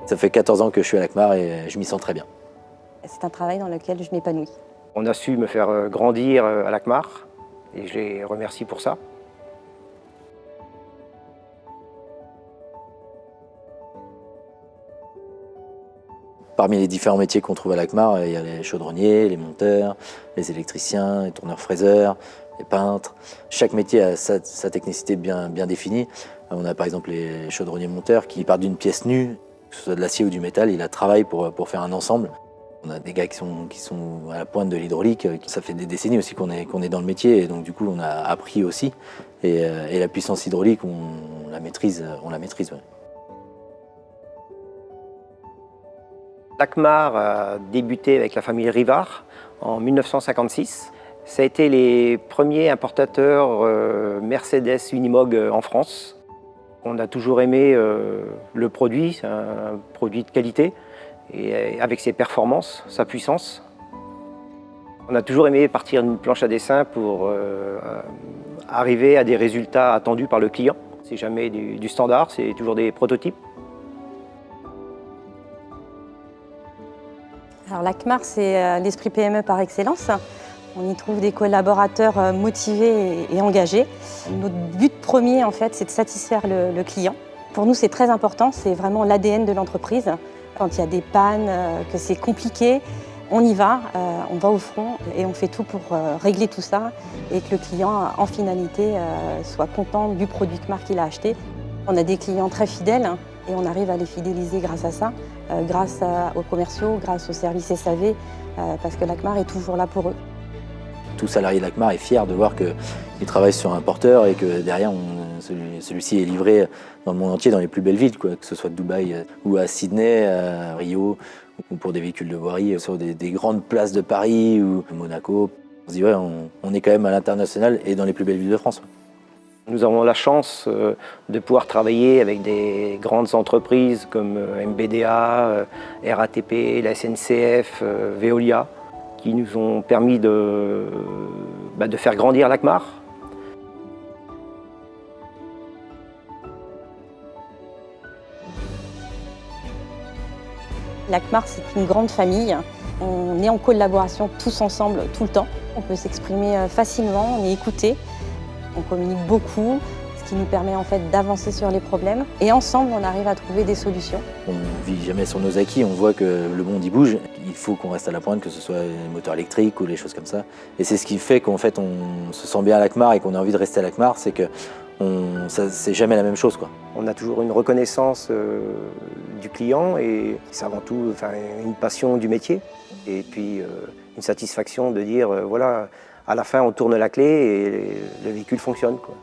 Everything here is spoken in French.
Ça fait 14 ans que je suis à l'ACMAR et je m'y sens très bien. C'est un travail dans lequel je m'épanouis. On a su me faire grandir à l'ACMAR et je les remercie pour ça. Parmi les différents métiers qu'on trouve à l'ACMAR, il y a les chaudronniers, les monteurs, les électriciens, les tourneurs-fraiseurs, les peintres. Chaque métier a sa technicité bien définie. On a par exemple les chaudronniers-monteurs qui partent d'une pièce nue, que ce soit de l'acier ou du métal, ils la travaillent pour faire un ensemble. On a des gars qui sont à la pointe de l'hydraulique. Ça fait des décennies aussi qu'on est dans le métier et donc du coup on a appris aussi. Et la puissance hydraulique, on la maîtrise. Ouais. L'ACMAR a débuté avec la famille Rivard en 1956. Ça a été les premiers importateurs Mercedes Unimog en France. On a toujours aimé le produit, c'est un produit de qualité, et avec ses performances, sa puissance. On a toujours aimé partir d'une planche à dessin pour arriver à des résultats attendus par le client. C'est jamais du standard, c'est toujours des prototypes. Alors l'ACMAR, c'est l'esprit PME par excellence. On y trouve des collaborateurs motivés et engagés. Notre but premier, en fait, c'est de satisfaire le client. Pour nous, c'est très important, c'est vraiment l'ADN de l'entreprise. Quand il y a des pannes, que c'est compliqué, on y va, on va au front et on fait tout pour régler tout ça et que le client, en finalité, soit content du produit ACMAR qu'il a acheté. On a des clients très fidèles et on arrive à les fidéliser grâce à ça, grâce aux commerciaux, grâce au service SAV, parce que l'ACMAR est toujours là pour eux. Tout salarié de l'ACMAR est fier de voir qu'il travaille sur un porteur et que derrière, celui-ci est livré dans le monde entier, dans les plus belles villes, que ce soit de Dubaï ou à Sydney, à Rio, ou pour des véhicules de voirie, sur des grandes places de Paris ou Monaco. On se dit, ouais, on est quand même à l'international et dans les plus belles villes de France. Nous avons la chance de pouvoir travailler avec des grandes entreprises comme MBDA, RATP, la SNCF, Veolia, qui nous ont permis de faire grandir l'ACMAR. L'ACMAR, c'est une grande famille. On est en collaboration tous ensemble, tout le temps. On peut s'exprimer facilement, on est écouté. On communique beaucoup, ce qui nous permet en fait d'avancer sur les problèmes. Et ensemble, on arrive à trouver des solutions. On ne vit jamais sur nos acquis, on voit que le monde y bouge. Il faut qu'on reste à la pointe, que ce soit les moteurs électriques ou les choses comme ça. Et c'est ce qui fait qu'en fait, on se sent bien à l'ACMAR et qu'on a envie de rester à l'ACMAR, c'est que c'est jamais la même chose, quoi. On a toujours une reconnaissance du client et c'est avant tout une passion du métier. Et puis une satisfaction de dire, voilà, à la fin, on tourne la clé et le véhicule fonctionne, quoi.